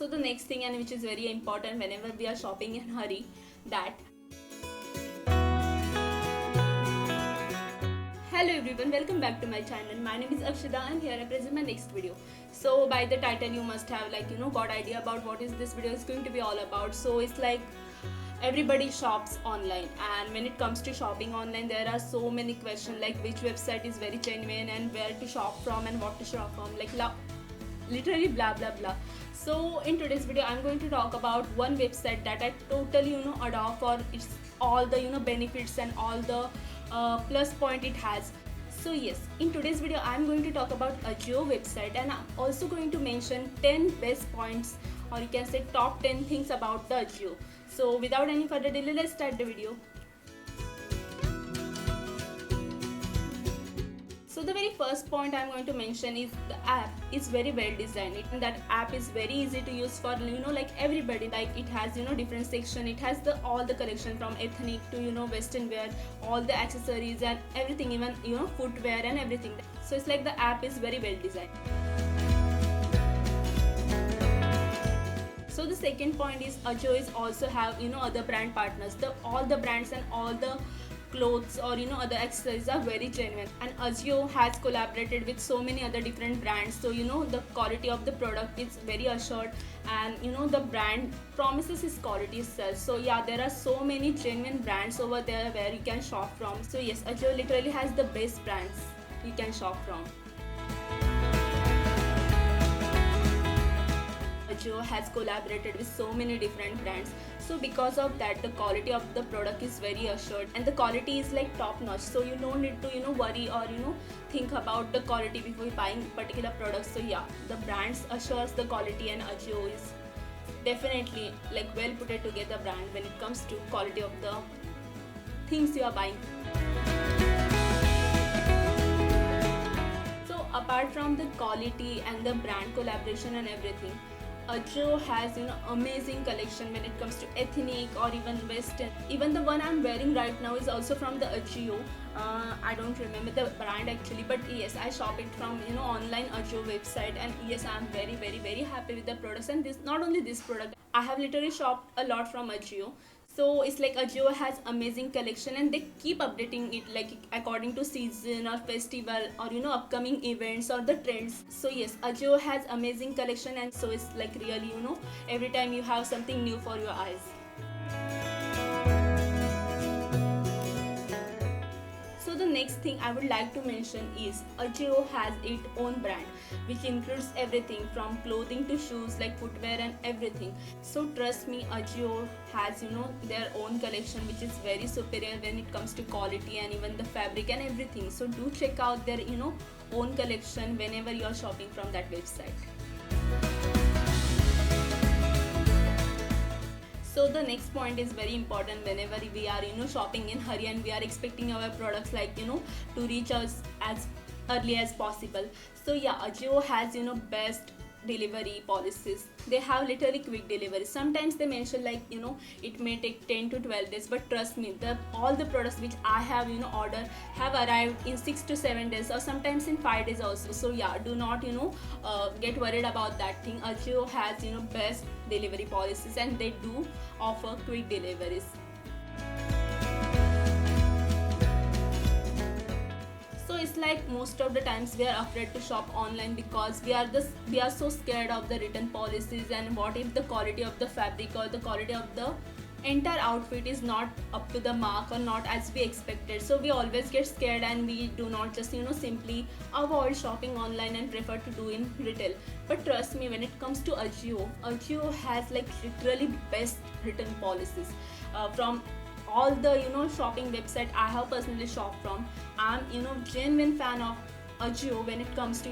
So the next thing, and which is very important whenever we are shopping in hurry, that hello everyone, welcome back to my channel. My name is Akshida and here I present my next video. So by the title you must have got idea about what is this video is going to be all about. So it's like everybody shops online, and when it comes to shopping online there are so many questions like which website is very genuine and where to shop from and what to shop from, literally blah blah blah. So in today's video I'm going to talk about one website that I totally adore for its all the benefits and all the plus point it has. So yes, in today's video I'm going to talk about Ajio website, and I'm also going to mention 10 best points, or you can say top 10 things about the Ajio. So without any further delay, let's start the video. So the very first point I'm going to mention is the app is very well designed. That app is very easy to use for everybody. Like it has different section. It has all the collection from ethnic to western wear, all the accessories and everything, even footwear and everything. So it's like the app is very well designed. So the second point is Ajio is also have other brand partners. All the brands and all the clothes or other accessories are very genuine, and Ajio has collaborated with so many other different brands, so the quality of the product is very assured, and the brand promises its quality itself. So yeah, there are so many genuine brands over there where you can shop from. So yes, Ajio literally has the best brands you can shop from. Ajio has collaborated with so many different brands, so because of that the quality of the product is very assured, and the quality is like top notch, so you don't need to worry or think about the quality before buying particular products. So yeah, the brands assures the quality, and Ajio is definitely like well put together brand when it comes to quality of the things you are buying. So apart from the quality and the brand collaboration and everything, Ajio has amazing collection when it comes to ethnic or even western. Even the one I'm wearing right now is also from the Ajio. I don't remember the brand actually, but yes, I shop it from online Ajio website, and yes, I'm very very happy with the products. And this, not only this product, I have literally shopped a lot from Ajio. So it's like Ajio has amazing collection, and they keep updating it like according to season or festival or upcoming events or the trends. So yes, Ajio has amazing collection, and so it's like really every time you have something new for your eyes. So the next thing I would like to mention is Ajio has its own brand, which includes everything from clothing to shoes like footwear and everything. So trust me, Ajio has their own collection which is very superior when it comes to quality and even the fabric and everything. So do check out their own collection whenever you are shopping from that website. So the next point is very important whenever we are shopping in hurry and we are expecting our products to reach us as early as possible. So yeah, Ajio has best delivery policies. They have literally quick delivery. Sometimes they mention it may take 10 to 12 days, but trust me, all the products which I have ordered have arrived in 6 to 7 days, or sometimes in 5 days also. So yeah, do not get worried about that thing. Ajio has best delivery policies, and they do offer quick deliveries. It's like most of the times we are afraid to shop online because we are so scared of the return policies, and what if the quality of the fabric or the quality of the entire outfit is not up to the mark or not as we expected. So we always get scared, and we do not just simply avoid shopping online and prefer to do in retail. But trust me, when it comes to Ajio has like literally best return policies from all the shopping website I have personally shopped from. I'm genuine fan of Ajio when it comes to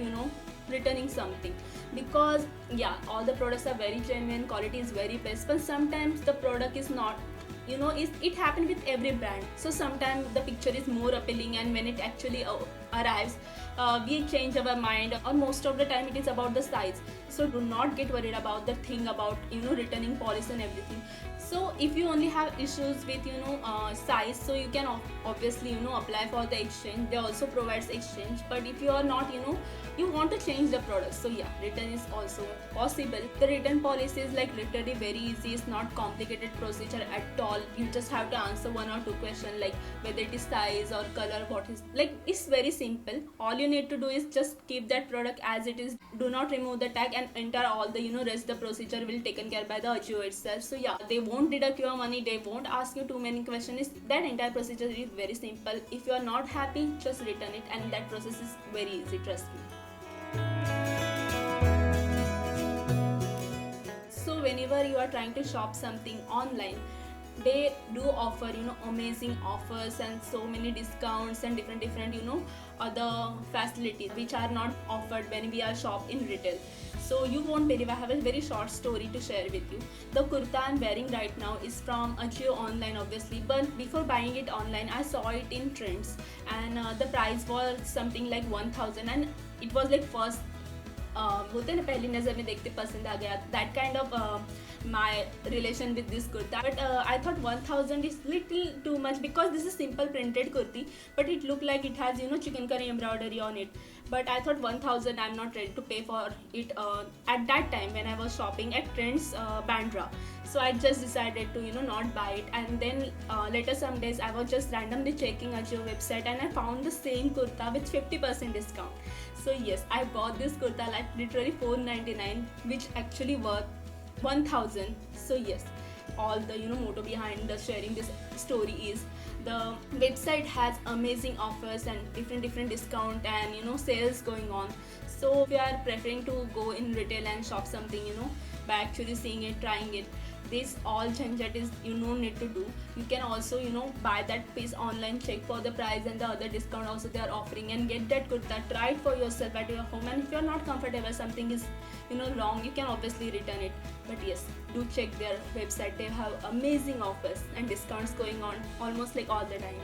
returning something, because yeah, all the products are very genuine, quality is very best, but sometimes the product is not it happens with every brand. So sometimes the picture is more appealing, and when it actually arrives, we change our mind, or most of the time it is about the size. So do not get worried about the thing about returning policy and everything. So if you only have issues with size, so you can obviously apply for the exchange. They also provides exchange. But if you are not you want to change the product, so yeah, return is also possible. The return policy is like literally very easy. It's not complicated procedure at all. You just have to answer one or two questions like whether it is size or color, what is, like, it's very simple. All you need to do is just keep that product as it is, do not remove the tag, and enter all the rest the procedure will taken care by the Ajio itself. So yeah, they won't deduct your money, they won't ask you too many questions. That entire procedure is very simple. If you are not happy, just return it, and that process is very easy, trust me. So whenever you are trying to shop something online, they do offer amazing offers and so many discounts and different other facilities which are not offered when we are shop in retail. So you won't believe, I have a very short story to share with you. The kurta I'm wearing right now is from Ajio online obviously, but before buying it online I saw it in trends, and the price was something like 1000, and it was like first बोलते ना पहली नज़र में देखते पसंद आ गया, that kind of my relation with this kurta. But I thought 1000 is little too much because this is simple printed kurti, but it looked like it has chicken curry embroidery on it. But I thought 1000 I'm not ready to pay for it at that time when I was shopping at Trends Bandra. So I just decided to not buy it, and then later some days I was just randomly checking Ajio website and I found the same kurta with 50% discount. So yes, I bought this kurta like literally $499, which actually worth 1000. So yes, all the motto behind the sharing this story is the website has amazing offers and different discount and sales going on. So if you are preferring to go in retail and shop something by actually seeing it, trying it, this all jhanjat is no need to do. You can also buy that piece online, check for the price and the other discount also they are offering, and get that kurta, try it for yourself at your home. And if you are not comfortable, something is wrong, you can obviously return it. But yes, do check their website, they have amazing offers and discounts going on almost like all the time.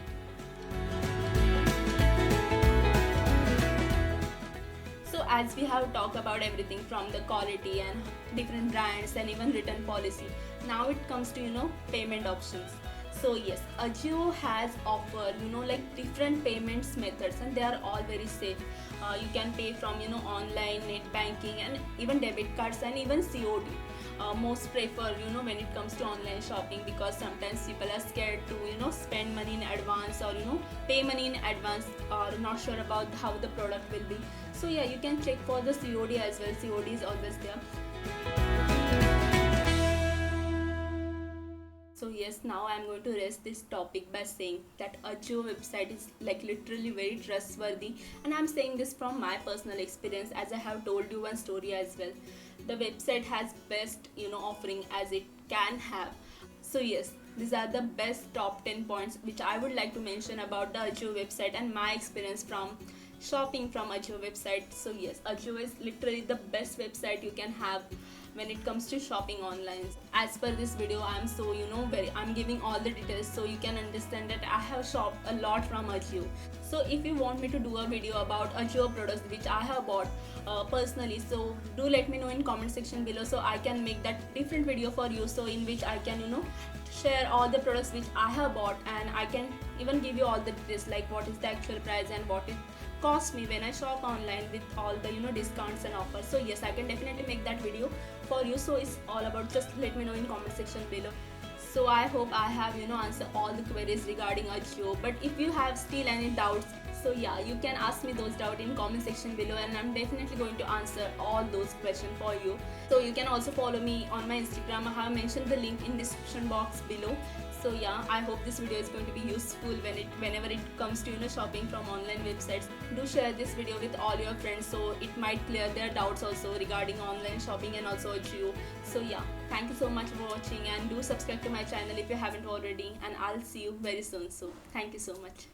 So as we have talked about everything from the quality and different brands and even return policy, now it comes to payment options. So yes, Ajio has offered like different payments methods, and they are all very safe. You can pay from online, net banking, and even debit cards, and even COD. Most prefer when it comes to online shopping, because sometimes people are scared to spend money in advance, or pay money in advance, or not sure about how the product will be. So yeah, you can check for the COD as well. COD is always there. So yes, now I'm going to rest this topic by saying that Ajio website is like literally very trustworthy, and I'm saying this from my personal experience, as I have told you one story as well. The website has best offering as it can have. So yes, these are the best top 10 points which I would like to mention about the Ajio website and my experience from shopping from Ajio website. So yes, Ajio is literally the best website you can have when it comes to shopping online. As per this video, I'm so I'm giving all the details so you can understand that I have shopped a lot from Ajio. So if you want me to do a video about Ajio products which I have bought personally, so do let me know in comment section below, so I can make that different video for you, so in which I can share all the products which I have bought, and I can even give you all the details like what is the actual price and what it cost me when I shop online with all the discounts and offers. So yes, I can definitely make that video for you. So it's all about, just let me know in comment section below. So I hope I have answered all the queries regarding Ajio. But if you have still any doubts, so yeah, you can ask me those doubts in comment section below, and I'm definitely going to answer all those questions for you. So you can also follow me on my Instagram. I have mentioned the link in description box below. So yeah, I hope this video is going to be useful whenever it comes to shopping from online websites. Do share this video with all your friends, so it might clear their doubts also regarding online shopping and also Ajio. So yeah, thank you so much for watching, and do subscribe to my channel if you haven't already, and I'll see you very soon. So thank you so much.